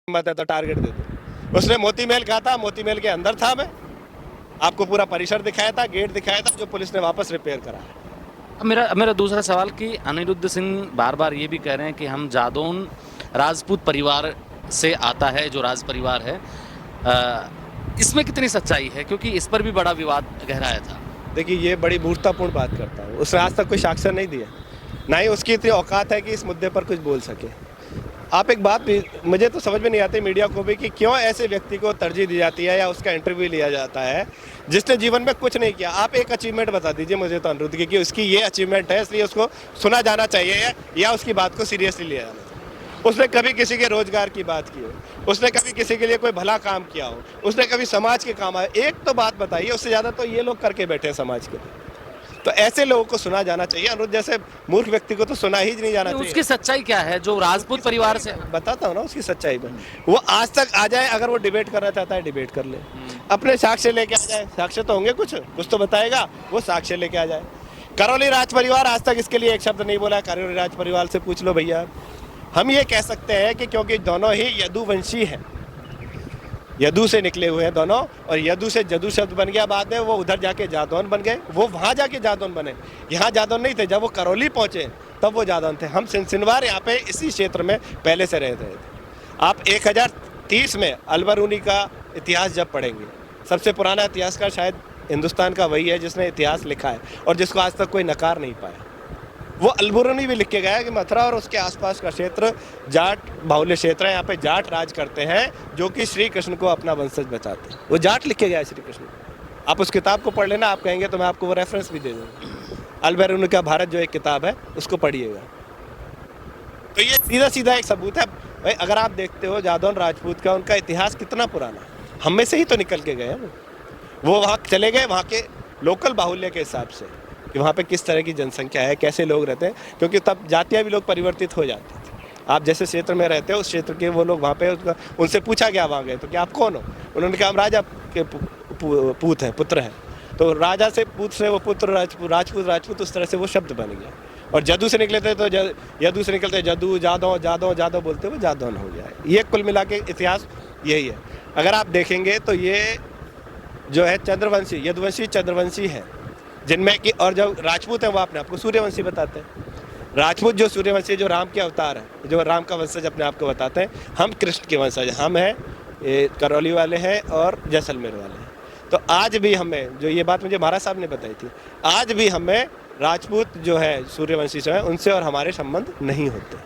मत है तो टारगेट दे दो। उसने मोती महल कहा था, मोती महल के अंदर था मैं, आपको पूरा परिसर दिखाया था, गेट दिखाया था, जो पुलिस ने वापस रिपेयर करा है। अब मेरा दूसरा सवाल कि अनिरुद्ध सिंह बार बार ये भी कह रहे हैं कि हम जादौन राजपूत परिवार से आता है, जो राज परिवार है। इसमें कितनी सच्चाई है, क्योंकि इस पर भी बड़ा विवाद गहराया था। देखिए, ये बड़ी मूर्खतापूर्ण बात करता है। उसने आज तक कोई साक्ष्य नहीं दिया, ना ही उसकी इतनी औकात है कि इस मुद्दे पर कुछ बोल सके। आप एक बात भी, मुझे तो समझ में नहीं आती मीडिया को भी, कि क्यों ऐसे व्यक्ति को तरजीह दी जाती है या उसका इंटरव्यू लिया जाता है जिसने जीवन में कुछ नहीं किया। आप एक अचीवमेंट बता दीजिए मुझे तो अनिरुद्ध की, कि उसकी ये अचीवमेंट है इसलिए उसको सुना जाना चाहिए या उसकी बात को सीरियसली लिया जाना चाहिए। उसने कभी किसी के रोजगार की बात की हो, उसने कभी किसी के लिए कोई भला काम किया हो, उसने कभी समाज के काम आए, एक तो बात बताइए। उससे ज़्यादा तो ये लोग करके बैठे हैं समाज के लिए। तो ऐसे लोगों को सुना जाना चाहिए। अनिरुद्ध जैसे मूर्ख व्यक्ति को तो सुना ही नहीं जाना चाहिए। उसकी सच्चाई क्या है, जो राजपूत परिवार से? बताता हूँ ना उसकी सच्चाई में। वो आज तक आ जाए, अगर वो डिबेट करना चाहता है डिबेट कर ले, अपने साक्ष्य लेके आ जाए। साक्ष्य तो होंगे, कुछ तो बताएगा, वो साक्ष्य लेके आ जाए। करौली राज परिवार आज तक इसके लिए एक शब्द नहीं बोला। करौली राज परिवार से पूछ लो भैया। हम ये कह सकते हैं कि क्योंकि दोनों ही यदुवंशी हैं, यदु से निकले हुए हैं दोनों, और यदु से जदु शब्द बन गया बाद में, वो उधर जाके जादौन बन गए, वो वहाँ जाके जादौन बने, यहाँ जादौन नहीं थे। जब वो करौली पहुँचे तब वो जादौन थे। हम सिनसिनवार यहाँ पे इसी क्षेत्र में पहले से रहते थे। आप 1030 में अलबरूनी का इतिहास जब पढ़ेंगे, सबसे पुराना इतिहासकार शायद हिंदुस्तान का वही है जिसने इतिहास लिखा है और जिसको आज तक कोई नकार नहीं पाया। वो अलबरूनी भी लिख के गया कि मथुरा और उसके आसपास का क्षेत्र जाट बाहुल्य क्षेत्र है, यहाँ पे जाट राज करते हैं, जो कि श्री कृष्ण को अपना वंशज बचाते हैं। वो जाट लिख के गया है श्री कृष्ण। आप उस किताब को पढ़ लेना, आप कहेंगे तो मैं आपको वो रेफरेंस भी दे दूँगा। अलबरूनी का भारत जो एक किताब है, उसको पढ़िएगा। तो ये सीधा सीधा एक सबूत है भाई। अगर आप देखते हो जादौन राजपूत का उनका इतिहास कितना पुराना है, हम में से ही तो निकल के गए हैं। वो वहाँ चले गए, वहाँ के लोकल बाहुल्य के हिसाब से, कि वहाँ पे किस तरह की जनसंख्या है, कैसे लोग रहते हैं, क्योंकि तब जातियाँ भी लोग परिवर्तित हो जाती थी। आप जैसे क्षेत्र में रहते हो, उस क्षेत्र के वो लोग वहाँ पे, उनसे पूछा गया वहाँ गए तो कि आप कौन हो, उन्होंने कहा हम राजा के पूत हैं, पुत्र हैं। तो राजा से पूत से वो पुत्र राजपूत, उस तरह से वो शब्द बन गया। और जदू से निकले थे तो यदू से निकलते जदू, जादौ बोलते हुए जादौन हो गया है। ये कुल मिला के इतिहास यही है। अगर आप देखेंगे तो ये जो है चंद्रवंशी, यदुवंशी चंद्रवंशी है, जिनमें कि, और जो राजपूत हैं वो अपने आपको सूर्यवंशी बताते हैं। राजपूत जो सूर्यवंशी, जो राम के अवतार है, जो राम का वंशज अपने आप को बताते हैं। हम कृष्ण के वंशज, हम हैं करौली वाले हैं और जैसलमेर वाले हैं। तो आज भी हमें, जो ये बात मुझे महाराज साहब ने बताई थी, आज भी हमें राजपूत जो है सूर्यवंशी से है, उनसे और हमारे संबंध नहीं होते।